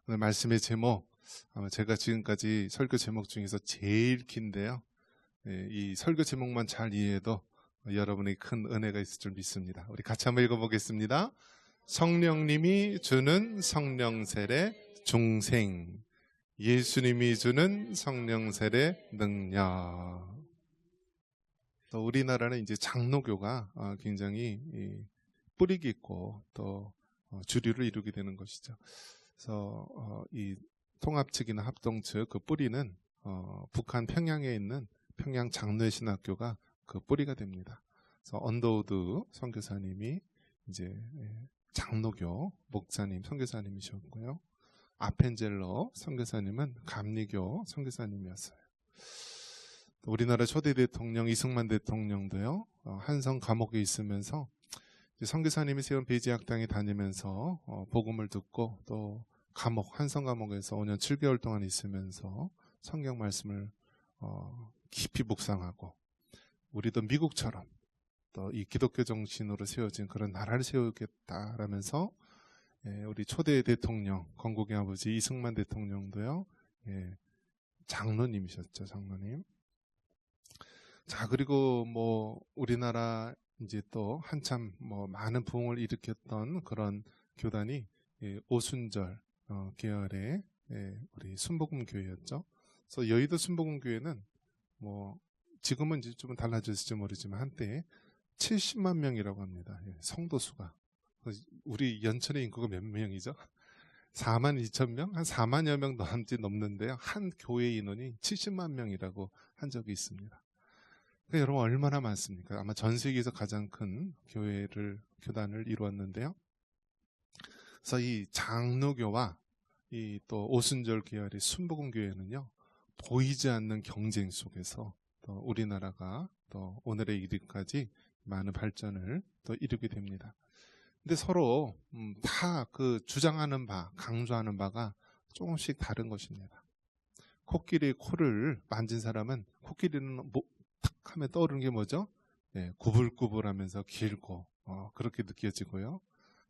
오늘 말씀의 제목, 아마 제가 지금까지 설교 제목 중에서 제일 긴데요. 이 설교 제목만 잘 이해해도 여러분의 큰 은혜가 있을 줄 믿습니다. 우리 같이 한번 읽어보겠습니다. 성령님이 주는 성령 세례 중생, 예수님이 주는 성령 세례 능력. 또 우리나라는 이제 장로교가 굉장히 뿌리 깊고 또 주류를 이루게 되는 것이죠. 그래서 이 통합 측이나 합동 측 그 뿌리는 북한 평양에 있는 평양 장로의 신학교가 그 뿌리가 됩니다. 그래서 언더우드 선교사님이 이제 장로교 목사님 선교사님이셨고요. 아펜젤러 선교사님은 감리교 선교사님이었어요. 우리나라 초대 대통령 이승만 대통령도요. 한성 감옥에 있으면서 선교사님이 세운 배지학당에 다니면서 복음을 듣고 또 한성 감옥에서 5년 7개월 동안 있으면서 성경 말씀을 깊이 묵상하고, 우리도 미국처럼 또 이 기독교 정신으로 세워진 그런 나라를 세우겠다라면서 우리 초대 대통령 건국의 아버지 이승만 대통령도요 장로님이셨죠. 장로님. 자, 그리고 뭐 우리나라 이제 또 한참 많은 부흥을 일으켰던 그런 교단이 오순절 계열의 우리 순복음교회였죠. 그래서 여의도 순복음교회는 지금은 이제 좀 달라졌을지 모르지만 한때 70만 명이라고 합니다. 성도수가. 우리 연천의 인구가 몇 명이죠? 4만 2천 명? 한 4만여 명 넘는데요. 한 교회 인원이 70만 명이라고 한 적이 있습니다. 그러니까 여러분 얼마나 많습니까? 아마 전 세계에서 가장 큰 교단을 이루었는데요. 그래서 이 장로교와 이 또 오순절 계열의 순복음교회는요, 보이지 않는 경쟁 속에서 또 우리나라가 또 오늘에 이르기까지 많은 발전을 또 이루게 됩니다. 근데 서로 다 그 주장하는 바, 강조하는 바가 조금씩 다른 것입니다. 코끼리의 코를 만진 사람은 코끼리는 탁 하면 떠오르는 게 뭐죠? 구불구불하면서 길고 그렇게 느껴지고요.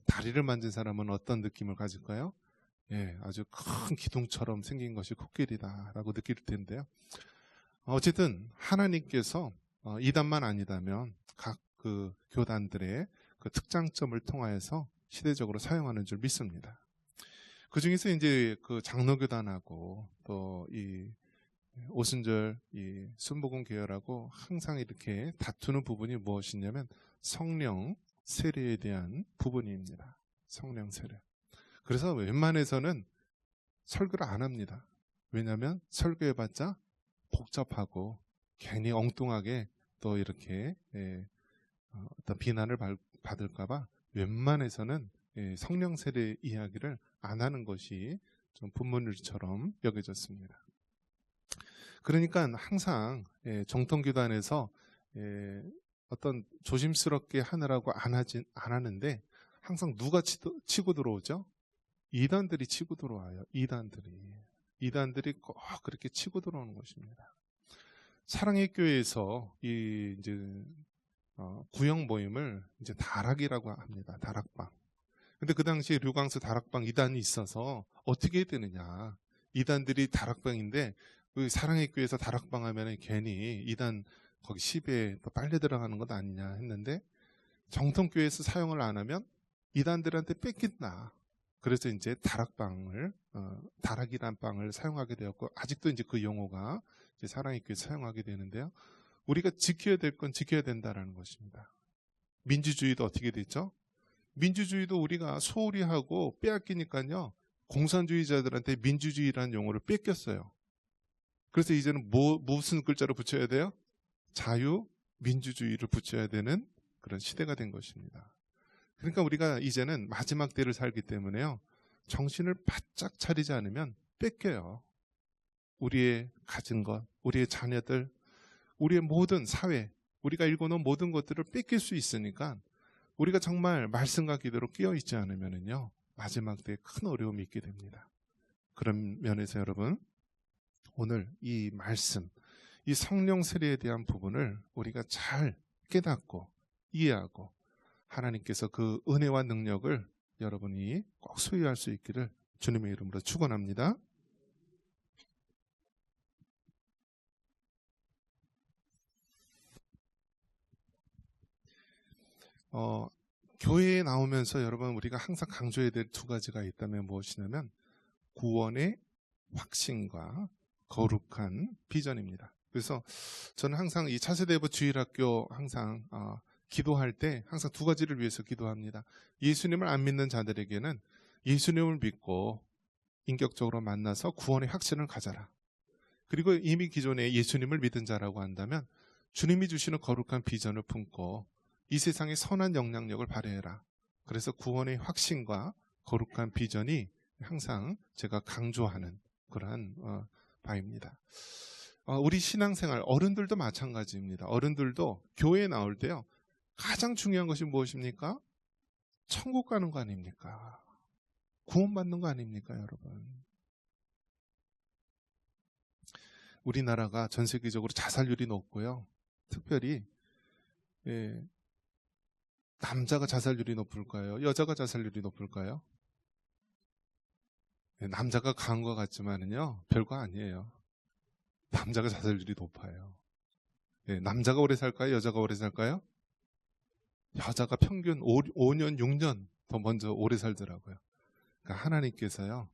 다리를 만진 사람은 어떤 느낌을 가질까요? 아주 큰 기둥처럼 생긴 것이 코끼리다라고 느낄 텐데요. 어쨌든 하나님께서 이단만 아니다면 각 그 교단들의 그 특장점을 통하여서 시대적으로 사용하는 줄 믿습니다. 그 중에서 이제 그 장로교단하고 또 이 오순절 이 순복음 계열하고 항상 이렇게 다투는 부분이 무엇이냐면 성령 세례에 대한 부분입니다. 성령 세례. 그래서 웬만해서는 설교를 안 합니다. 왜냐하면 설교해봤자 복잡하고 괜히 엉뚱하게 또 이렇게 어떤 비난을 받을까봐 웬만해서는 성령 세례 이야기를 안 하는 것이 좀 분문일처럼 여겨졌습니다. 그러니까 항상 정통교단에서 어떤 조심스럽게 하느라고 안 하는데 항상 누가 치고 들어오죠? 이단들이 치고 들어와요. 이단들이 꼭 그렇게 치고 들어오는 것입니다. 사랑의 교회에서 이제 구역 모임을 이제 다락이라고 합니다. 다락방. 근데 그 당시에 류광수 다락방 이단이 있어서 어떻게 해야 되느냐? 이단들이 다락방인데 그 사랑의 교회에서 다락방 하면은 괜히 이단 거기 10에 또 빨려 들어가는 것 아니냐 했는데, 정통교회에서 사용을 안 하면 이단들한테 뺏긴다. 그래서 이제 다락이란 방을 사용하게 되었고, 아직도 이제 그 용어가 이제 사랑의 교회에서 사용하게 되는데요. 우리가 지켜야 될 건 지켜야 된다라는 것입니다. 민주주의도 어떻게 됐죠? 민주주의도 우리가 소홀히 하고 빼앗기니까요, 공산주의자들한테 민주주의라는 용어를 뺏겼어요. 그래서 이제는 무슨 글자로 붙여야 돼요? 자유민주주의를 붙여야 되는 그런 시대가 된 것입니다. 그러니까 우리가 이제는 마지막 때를 살기 때문에요, 정신을 바짝 차리지 않으면 뺏겨요. 우리의 가진 것, 우리의 자녀들, 우리의 모든 사회, 우리가 읽어놓은 모든 것들을 뺏길 수 있으니까 우리가 정말 말씀과 기도로 깨어있지 않으면요, 마지막 때에 큰 어려움이 있게 됩니다. 그런 면에서 여러분, 오늘 이 말씀, 이 성령 세례에 대한 부분을 우리가 잘 깨닫고 이해하고 하나님께서 그 은혜와 능력을 여러분이 꼭 소유할 수 있기를 주님의 이름으로 축원합니다. 교회에 나오면서 여러분 우리가 항상 강조해야 될 두 가지가 있다면 무엇이냐면 구원의 확신과 거룩한 비전입니다. 그래서 저는 항상 이 차세대부 주일학교 항상 기도할 때 항상 두 가지를 위해서 기도합니다. 예수님을 안 믿는 자들에게는 예수님을 믿고 인격적으로 만나서 구원의 확신을 가져라. 그리고 이미 기존에 예수님을 믿은 자라고 한다면 주님이 주시는 거룩한 비전을 품고 이 세상의 선한 영향력을 발휘해라. 그래서 구원의 확신과 거룩한 비전이 항상 제가 강조하는 그러한 바입니다. 우리 신앙생활 어른들도 마찬가지입니다. 어른들도 교회에 나올 때요. 가장 중요한 것이 무엇입니까? 천국 가는 거 아닙니까? 구원받는 거 아닙니까, 여러분? 우리나라가 전 세계적으로 자살률이 높고요. 특별히 남자가 자살률이 높을까요? 여자가 자살률이 높을까요? 남자가 강한 것 같지만은요, 별거 아니에요. 남자가 자살률이 높아요. 남자가 오래 살까요? 여자가 오래 살까요? 여자가 평균 5년, 6년 더 먼저 오래 살더라고요. 그러니까 하나님께서요,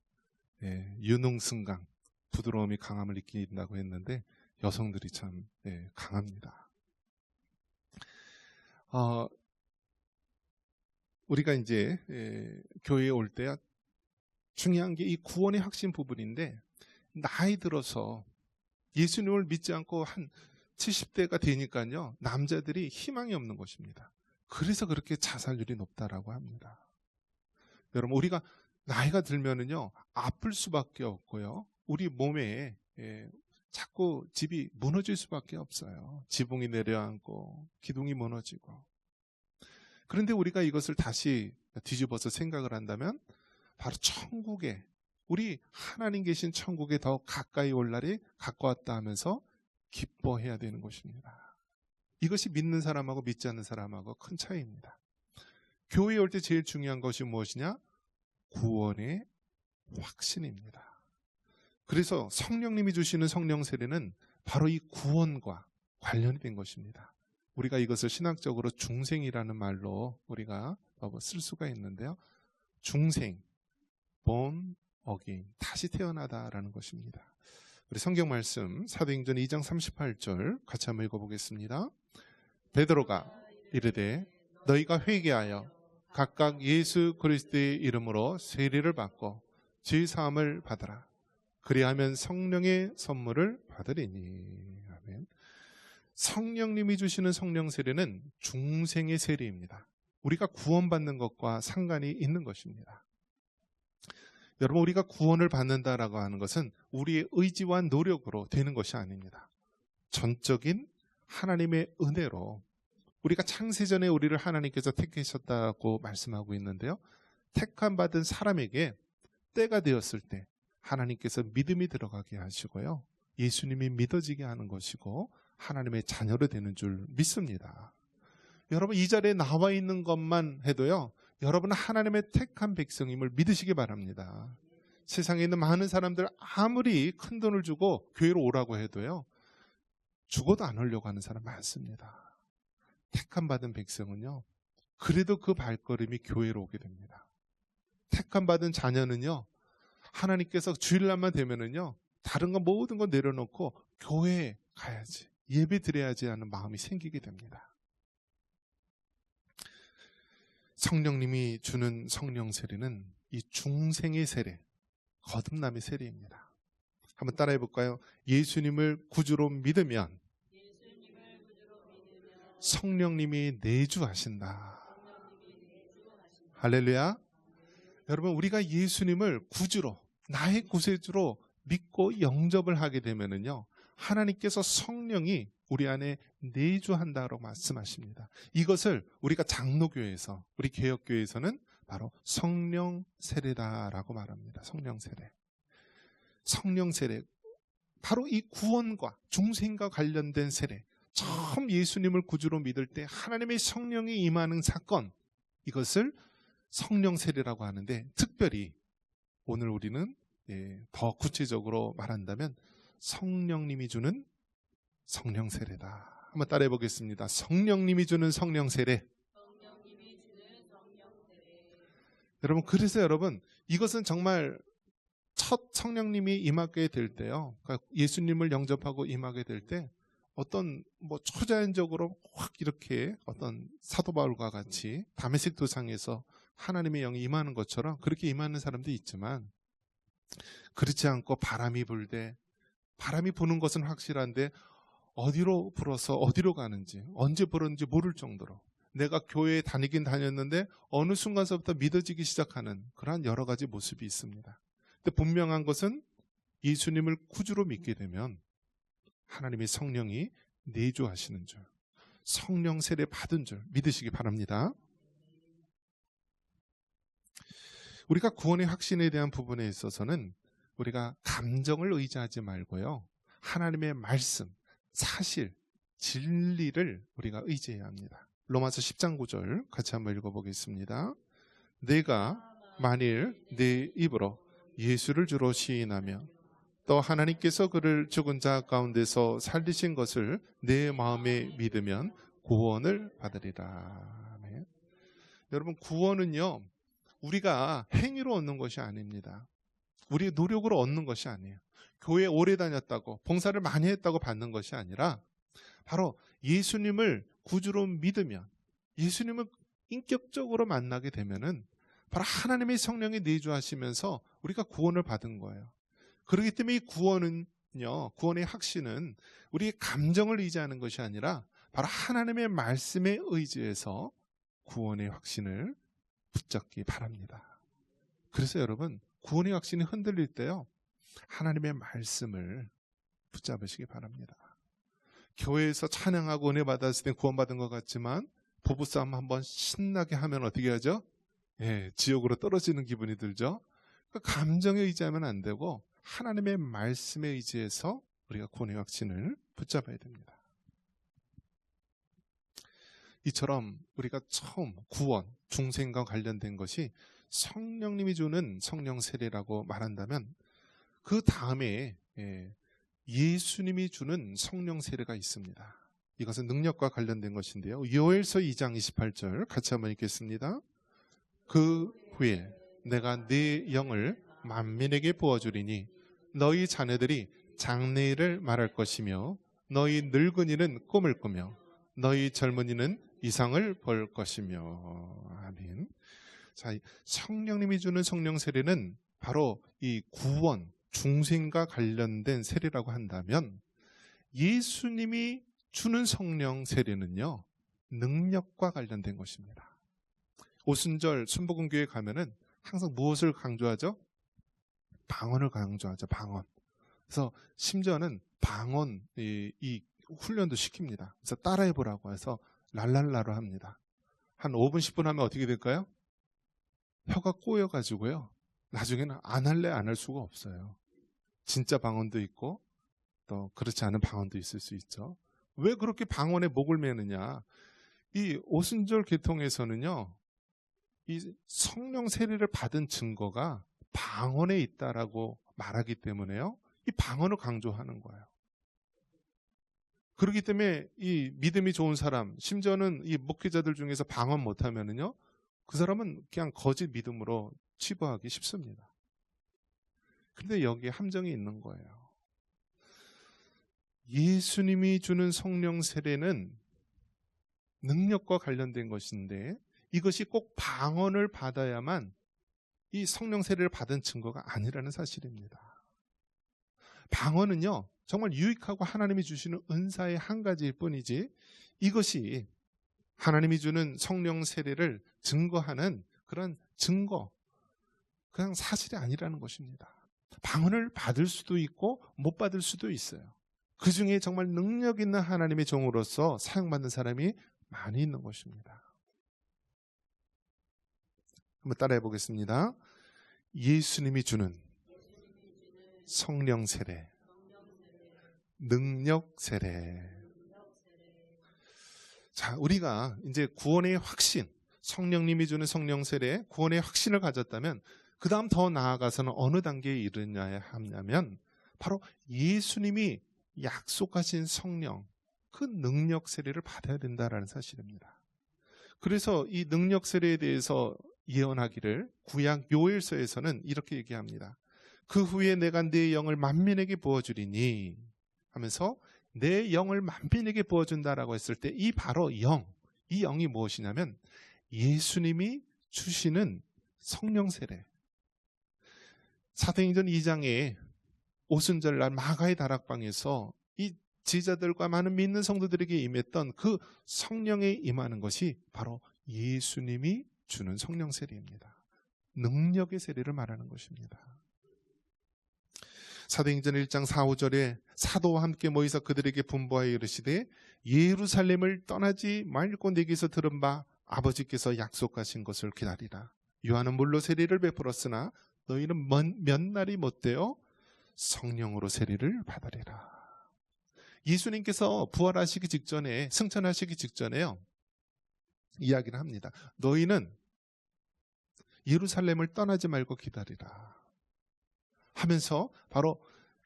유능승강, 부드러움이 강함을 이끈다고 했는데 여성들이 참 강합니다. 우리가 이제 교회에 올 때 중요한 게 이 구원의 확신 부분인데 나이 들어서 예수님을 믿지 않고 한 70대가 되니까요. 남자들이 희망이 없는 것입니다. 그래서 그렇게 자살률이 높다라고 합니다. 여러분 우리가 나이가 들면은요. 아플 수밖에 없고요. 우리 몸에 자꾸 집이 무너질 수밖에 없어요. 지붕이 내려앉고 기둥이 무너지고. 그런데 우리가 이것을 다시 뒤집어서 생각을 한다면 바로 천국에 우리 하나님 계신 천국에 더 가까이 올 날이 가까웠다 하면서 기뻐해야 되는 것입니다. 이것이 믿는 사람하고 믿지 않는 사람하고 큰 차이입니다. 교회에 올 때 제일 중요한 것이 무엇이냐? 구원의 확신입니다. 그래서 성령님이 주시는 성령 세례는 바로 이 구원과 관련이 된 것입니다. 우리가 이것을 신학적으로 중생이라는 말로 우리가 쓸 수가 있는데요. 중생, born again, 다시 태어나다라는 것입니다. 우리 성경 말씀 사도행전 2장 38절 같이 한번 읽어보겠습니다. 베드로가 이르되 너희가 회개하여 각각 예수 그리스도의 이름으로 세례를 받고 죄 사함을 받으라. 그리하면 성령의 선물을 받으리니. 아멘. 성령님이 주시는 성령 세례는 중생의 세례입니다. 우리가 구원받는 것과 상관이 있는 것입니다. 여러분 우리가 구원을 받는다라고 하는 것은 우리의 의지와 노력으로 되는 것이 아닙니다. 전적인 하나님의 은혜로 우리가 창세전에 우리를 하나님께서 택하셨다고 말씀하고 있는데요. 택함 받은 사람에게 때가 되었을 때 하나님께서 믿음이 들어가게 하시고요. 예수님이 믿어지게 하는 것이고 하나님의 자녀로 되는 줄 믿습니다. 여러분 이 자리에 나와 있는 것만 해도요. 여러분은 하나님의 택한 백성임을 믿으시기 바랍니다. 세상에 있는 많은 사람들 아무리 큰 돈을 주고 교회로 오라고 해도요. 죽어도 안 오려고 하는 사람 많습니다. 택함 받은 백성은요. 그래도 그 발걸음이 교회로 오게 됩니다. 택함 받은 자녀는요. 하나님께서 주일날만 되면은요. 다른 거 모든 거 내려놓고 교회에 가야지. 예배 드려야지 하는 마음이 생기게 됩니다. 성령님이 주는 성령 세례는 이 중생의 세례, 거듭남의 세례입니다. 한번 따라해 볼까요? 예수님을 구주로 믿으면 성령님이 내주하신다. 할렐루야. 여러분 우리가 예수님을 구주로 나의 구세주로 믿고 영접을 하게 되면은요. 하나님께서 성령이 우리 안에 내주한다고 말씀하십니다. 이것을 우리가 장로교회에서 우리 개혁교회에서는 바로 성령 세례다라고 말합니다. 성령 세례. 성령 세례. 바로 이 구원과 중생과 관련된 세례. 처음 예수님을 구주로 믿을 때 하나님의 성령이 임하는 사건, 이것을 성령 세례라고 하는데 특별히 오늘 우리는 더 구체적으로 말한다면 성령님이 주는 성령 세례다. 한번 따라해 보겠습니다. 성령님이 주는 성령 세례. 여러분, 그래서 여러분, 이것은 정말 첫 성령님이 임하게 될 때요, 그러니까 예수님을 영접하고 임하게 될 때 어떤 초자연적으로 확 이렇게 어떤 사도 바울과 같이 다메섹 도상에서 하나님의 영이 임하는 것처럼 그렇게 임하는 사람도 있지만, 그렇지 않고 바람이 불되, 바람이 부는 것은 확실한데 어디로 불어서 어디로 가는지, 언제 불었는지 모를 정도로 내가 교회에 다니긴 다녔는데 어느 순간서부터 믿어지기 시작하는 그러한 여러 가지 모습이 있습니다. 근데 분명한 것은 예수님을 구주로 믿게 되면 하나님의 성령이 내주하시는 줄, 성령 세례 받은 줄 믿으시기 바랍니다. 우리가 구원의 확신에 대한 부분에 있어서는 우리가 감정을 의지하지 말고요, 하나님의 말씀, 사실, 진리를 우리가 의지해야 합니다. 로마서 10장 9절 같이 한번 읽어보겠습니다. 내가 만일 내 입으로 예수를 주로 시인하며 또 하나님께서 그를 죽은 자 가운데서 살리신 것을 내 마음에 믿으면 구원을 받으리라. 아멘. 여러분, 구원은요, 우리가 행위로 얻는 것이 아닙니다. 우리의 노력으로 얻는 것이 아니에요. 교회 오래 다녔다고, 봉사를 많이 했다고 받는 것이 아니라 바로 예수님을 구주로 믿으면, 예수님을 인격적으로 만나게 되면은 바로 하나님의 성령이 내주하시면서 우리가 구원을 받은 거예요. 그렇기 때문에 이 구원은요, 구원의 확신은 우리의 감정을 의지하는 것이 아니라 바로 하나님의 말씀에 의지해서 구원의 확신을 붙잡기 바랍니다. 그래서 여러분, 구원의 확신이 흔들릴 때요, 하나님의 말씀을 붙잡으시기 바랍니다. 교회에서 찬양하고 은혜 받았을 때 구원받은 것 같지만 부부싸움 한번 신나게 하면 어떻게 하죠? 지옥으로 떨어지는 기분이 들죠. 감정에 의지하면 안 되고 하나님의 말씀에 의지해서 우리가 구원의 확신을 붙잡아야 됩니다. 이처럼 우리가 처음 구원, 중생과 관련된 것이 성령님이 주는 성령 세례라고 말한다면, 그 다음에 예수님이 주는 성령 세례가 있습니다. 이것은 능력과 관련된 것인데요, 요엘서 2장 28절 같이 한번 읽겠습니다. 그 후에 내가 네 영을 만민에게 부어주리니 너희 자녀들이 장래일을 말할 것이며 너희 늙은이는 꿈을 꾸며 너희 젊은이는 이상을 볼 것이며. 아멘. 자, 성령님이 주는 성령 세례는 바로 이 구원, 중생과 관련된 세례라고 한다면, 예수님이 주는 성령 세례는요, 능력과 관련된 것입니다. 오순절 순복음교회 가면은 항상 무엇을 강조하죠? 방언을 강조하죠. 방언. 그래서 심지어는 방언 이 훈련도 시킵니다. 그래서 따라해보라고 해서 랄랄라로 합니다. 한 5분 10분 하면 어떻게 될까요? 혀가 꼬여가지고요, 나중에는 안 할래 안 할 수가 없어요. 진짜 방언도 있고 또 그렇지 않은 방언도 있을 수 있죠. 왜 그렇게 방언에 목을 매느냐? 이 오순절 계통에서는요, 이 성령 세례를 받은 증거가 방언에 있다라고 말하기 때문에요, 이 방언을 강조하는 거예요. 그렇기 때문에 이 믿음이 좋은 사람, 심지어는 이 목회자들 중에서 방언 못하면은요, 그 사람은 그냥 거짓 믿음으로 치부하기 쉽습니다. 근데 여기에 함정이 있는 거예요. 예수님이 주는 성령 세례는 능력과 관련된 것인데, 이것이 꼭 방언을 받아야만 이 성령 세례를 받은 증거가 아니라는 사실입니다. 방언은요, 정말 유익하고 하나님이 주시는 은사의 한 가지일 뿐이지, 이것이 하나님이 주는 성령 세례를 증거하는 그런 증거, 그냥 사실이 아니라는 것입니다. 방언을 받을 수도 있고 못 받을 수도 있어요. 그 중에 정말 능력 있는 하나님의 종으로서 사용받는 사람이 많이 있는 것입니다. 한번 따라해 보겠습니다. 예수님이 주는 성령 세례, 능력 세례. 자, 우리가 이제 구원의 확신, 성령님이 주는 성령 세례, 구원의 확신을 가졌다면 그 다음 더 나아가서는 어느 단계에 이르냐 하냐면 바로 예수님이 약속하신 성령, 그 능력 세례를 받아야 된다라는 사실입니다. 그래서 이 능력 세례에 대해서 예언하기를 구약 요엘서에서는 이렇게 얘기합니다. 그 후에 내가 내 영을 만민에게 부어주리니 하면서 내 영을 만민에게 부어준다라고 했을 때 이 바로 영, 이 영이 무엇이냐면 예수님이 주시는 성령 세례. 사도행전 2장에 오순절날 마가의 다락방에서 이 제자들과 많은 믿는 성도들에게 임했던 그 성령에 임하는 것이 바로 예수님이 주는 성령 세례입니다. 능력의 세례를 말하는 것입니다. 사도행전 1장 4, 5절에 사도와 함께 모이서 그들에게 분부하여 이르시되 예루살렘을 떠나지 말고 내게서 들은 바 아버지께서 약속하신 것을 기다리라. 요한은 물로 세례를 베풀었으나 너희는 몇 날이 못되어 성령으로 세례를 받으리라. 예수님께서 부활하시기 직전에, 승천하시기 직전에요, 이야기를 합니다. 너희는 예루살렘을 떠나지 말고 기다리라 하면서 바로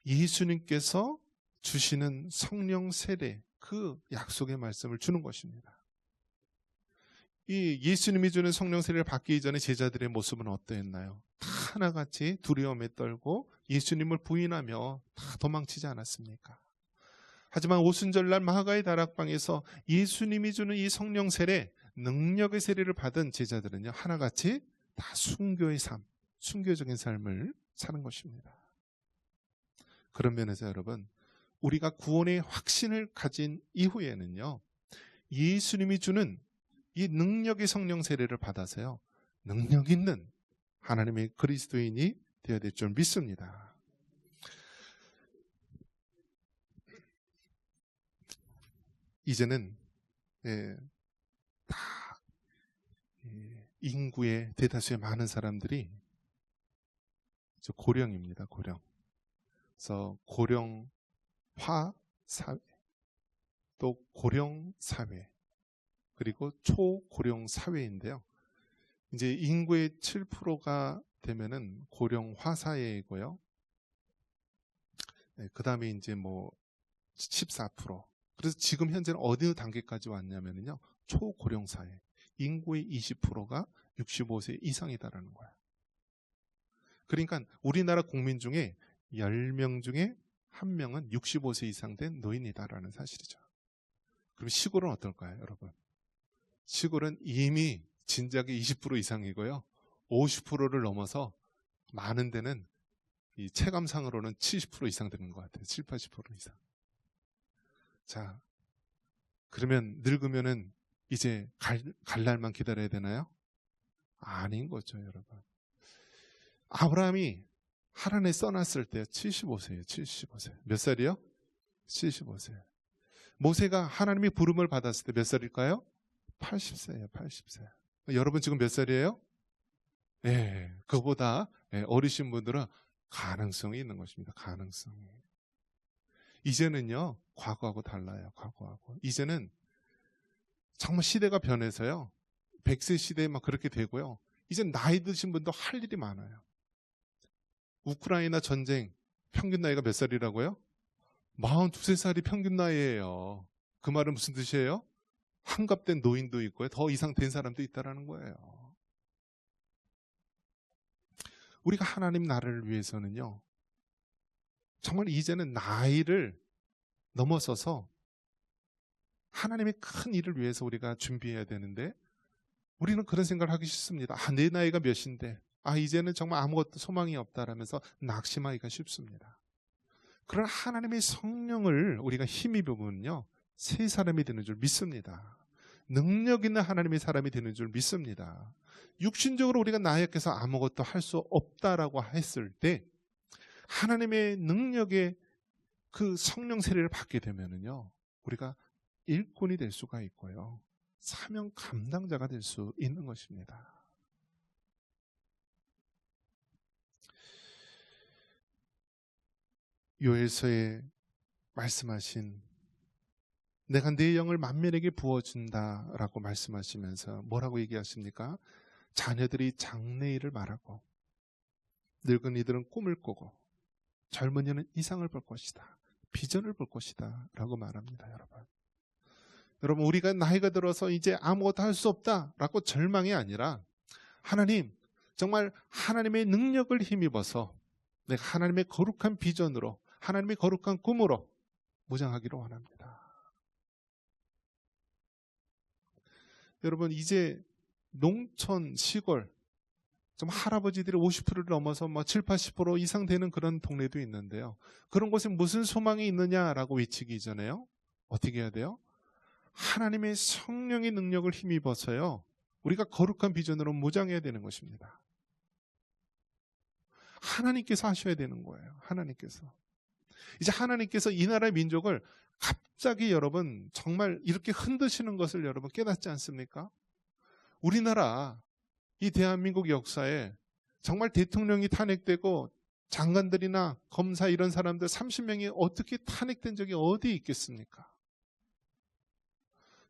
예수님께서 주시는 성령 세례, 그 약속의 말씀을 주는 것입니다. 이 예수님이 주는 성령 세례를 받기 전에 제자들의 모습은 어떠했나요? 다 하나같이 두려움에 떨고 예수님을 부인하며 다 도망치지 않았습니까? 하지만 오순절날 마가의 다락방에서 예수님이 주는 이 성령 세례, 능력의 세례를 받은 제자들은요, 하나같이 다 순교의 삶, 순교적인 삶을 사는 것입니다. 그런 면에서 여러분, 우리가 구원의 확신을 가진 이후에는요, 예수님이 주는 이 능력의 성령 세례를 받아서요, 능력 있는 하나님의 그리스도인이 되어야 될 줄 믿습니다. 이제는 다 인구의 대다수의 많은 사람들이 고령입니다. 고령. 그래서 고령화 사회, 또 고령 사회, 그리고 초고령 사회인데요. 이제 인구의 7%가 되면은 고령화 사회이고요. 그 다음에 이제 뭐 14%. 그래서 지금 현재는 어느 단계까지 왔냐면요, 초고령 사회. 인구의 20%가 65세 이상이다라는 거예요. 그러니까 우리나라 국민 중에 10명 중에 1명은 65세 이상 된 노인이다라는 사실이죠. 그럼 시골은 어떨까요, 여러분? 시골은 이미 진작에 20% 이상이고요. 50%를 넘어서 많은 데는 이 체감상으로는 70% 이상 되는 것 같아요. 7, 80% 이상. 자, 그러면 늙으면은 이제 갈 날만 기다려야 되나요? 아닌 거죠, 여러분. 아브라함이 하란에 써놨을 때 75세예요. 75세. 몇 살이요? 75세. 모세가 하나님의 부름을 받았을 때 몇 살일까요? 80세예요. 80세. 여러분 지금 몇 살이에요? 예, 그보다 어리신 분들은 가능성이 있는 것입니다. 가능성이. 이제는요, 과거하고 달라요. 과거하고. 이제는 정말 시대가 변해서요, 100세 시대에 막 그렇게 되고요. 이제 나이 드신 분도 할 일이 많아요. 우크라이나 전쟁 평균 나이가 몇 살이라고요? 42, 3살이 평균 나이예요. 그 말은 무슨 뜻이에요? 한갑된 노인도 있고요. 더 이상 된 사람도 있다라는 거예요. 우리가 하나님 나라를 위해서는요, 정말 이제는 나이를 넘어서서 하나님의 큰 일을 위해서 우리가 준비해야 되는데, 우리는 그런 생각을 하기 쉽습니다. 내 나이가 몇인데, 이제는 정말 아무것도 소망이 없다라면서 낙심하기가 쉽습니다. 그러나 하나님의 성령을 우리가 힘입으면요, 새 사람이 되는 줄 믿습니다. 능력 있는 하나님의 사람이 되는 줄 믿습니다. 육신적으로 우리가 나약해서 아무것도 할 수 없다라고 했을 때, 하나님의 능력의 그 성령 세례를 받게 되면은요, 우리가 일꾼이 될 수가 있고요, 사명 감당자가 될 수 있는 것입니다. 요엘서에 말씀하신 내가 내 영을 만민에게 부어준다라고 말씀하시면서 뭐라고 얘기하십니까? 자녀들이 장래일을 말하고 늙은이들은 꿈을 꾸고 젊은이는 이상을 볼 것이다. 비전을 볼 것이다. 라고 말합니다. 여러분, 우리가 나이가 들어서 이제 아무것도 할 수 없다 라고 절망이 아니라 하나님, 정말 하나님의 능력을 힘입어서 내가 하나님의 거룩한 비전으로, 하나님의 거룩한 꿈으로 무장하기를 원합니다. 여러분, 이제 농촌, 시골, 좀 할아버지들이 50%를 넘어서 7, 80% 이상 되는 그런 동네도 있는데요. 그런 곳에 무슨 소망이 있느냐라고 외치기 이전에요. 어떻게 해야 돼요? 하나님의 성령의 능력을 힘입어서요. 우리가 거룩한 비전으로 무장해야 되는 것입니다. 하나님께서 하셔야 되는 거예요. 하나님께서. 이제 하나님께서 이 나라의 민족을 갑자기 여러분 정말 이렇게 흔드시는 것을 여러분 깨닫지 않습니까? 우리나라 이 대한민국 역사에 정말 대통령이 탄핵되고 장관들이나 검사 이런 사람들 30명이 어떻게 탄핵된 적이 어디 있겠습니까?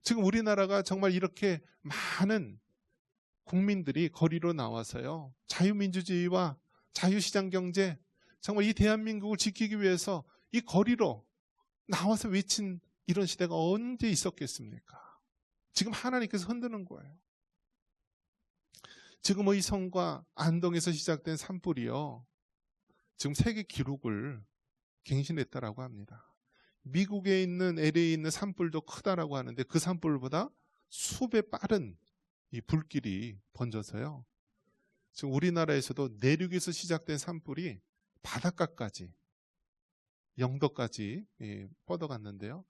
지금 우리나라가 정말 이렇게 많은 국민들이 거리로 나와서요. 자유민주주의와 자유시장 경제, 정말 이 대한민국을 지키기 위해서 이 거리로 나와서 외친 이런 시대가 언제 있었겠습니까? 지금 하나님께서 흔드는 거예요. 지금 의성과 안동에서 시작된 산불이요. 지금 세계 기록을 갱신했다라고 합니다. 미국에 있는 LA에 있는 산불도 크다라고 하는데 그 산불보다 수배 빠른 이 불길이 번져서요. 지금 우리나라에서도 내륙에서 시작된 산불이 바닷가까지, 영도까지 뻗어갔는데요.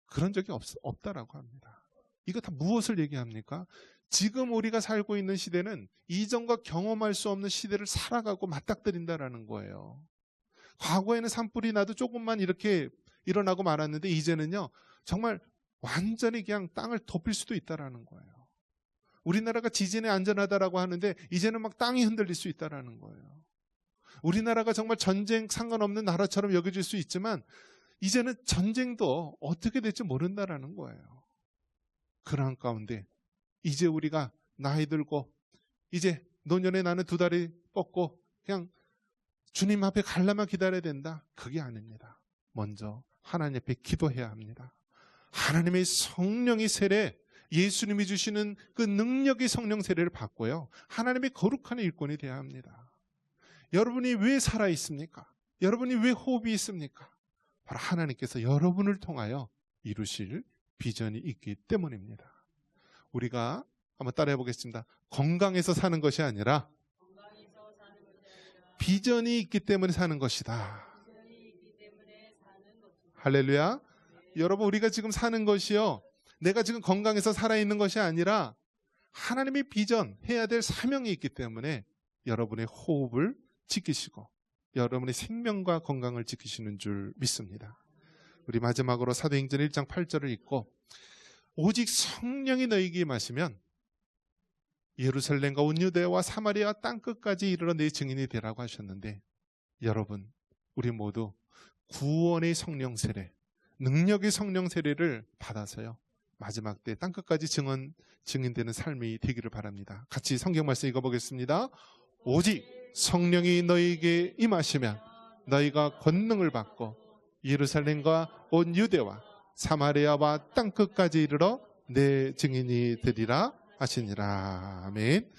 그런 적이 없다라고 합니다. 이거 다 무엇을 얘기합니까? 지금 우리가 살고 있는 시대는 이전과 경험할 수 없는 시대를 살아가고 맞닥뜨린다라는 거예요. 과거에는 산불이 나도 조금만 이렇게 일어나고 말았는데 이제는요 정말 완전히 그냥 땅을 덮일 수도 있다라는 거예요. 우리나라가 지진에 안전하다라고 하는데 이제는 막 땅이 흔들릴 수 있다라는 거예요. 우리나라가 정말 전쟁 상관없는 나라처럼 여겨질 수 있지만 이제는 전쟁도 어떻게 될지 모른다라는 거예요. 그러한 가운데 이제 우리가 나이 들고 이제 노년에 나는 두 다리 뻗고 그냥 주님 앞에 갈라만 기다려야 된다. 그게 아닙니다. 먼저 하나님 앞에 기도해야 합니다. 하나님의 성령의 세례, 예수님이 주시는 그 능력의 성령 세례를 받고요. 하나님의 거룩한 일꾼이 되어야 합니다. 여러분이 왜 살아있습니까? 여러분이 왜 호흡이 있습니까? 바로 하나님께서 여러분을 통하여 이루실 비전이 있기 때문입니다. 우리가 한번 따라해 보겠습니다. 건강해서 사는 것이 아니라 비전이 있기 때문에 사는 것이다. 할렐루야. 여러분, 우리가 지금 사는 것이요, 내가 지금 건강해서 살아있는 것이 아니라 하나님의 비전, 해야 될 사명이 있기 때문에 여러분의 호흡을 지키시고 여러분의 생명과 건강을 지키시는 줄 믿습니다. 우리 마지막으로 사도행전 1장 8절을 읽고 오직 성령이 너희에게 임하시면 예루살렘과 온 유대와 사마리아 땅끝까지 이르러 내 증인이 되라고 하셨는데, 여러분, 우리 모두 구원의 성령 세례, 능력의 성령 세례를 받아서요 마지막 때 땅끝까지 증인되는 삶이 되기를 바랍니다. 같이 성경 말씀 읽어보겠습니다. 오직 성령이 너희에게 임하시면 너희가 권능을 받고 예루살렘과 온 유대와 사마리아와 땅끝까지 이르러 내 증인이 되리라 하시니라. 아멘.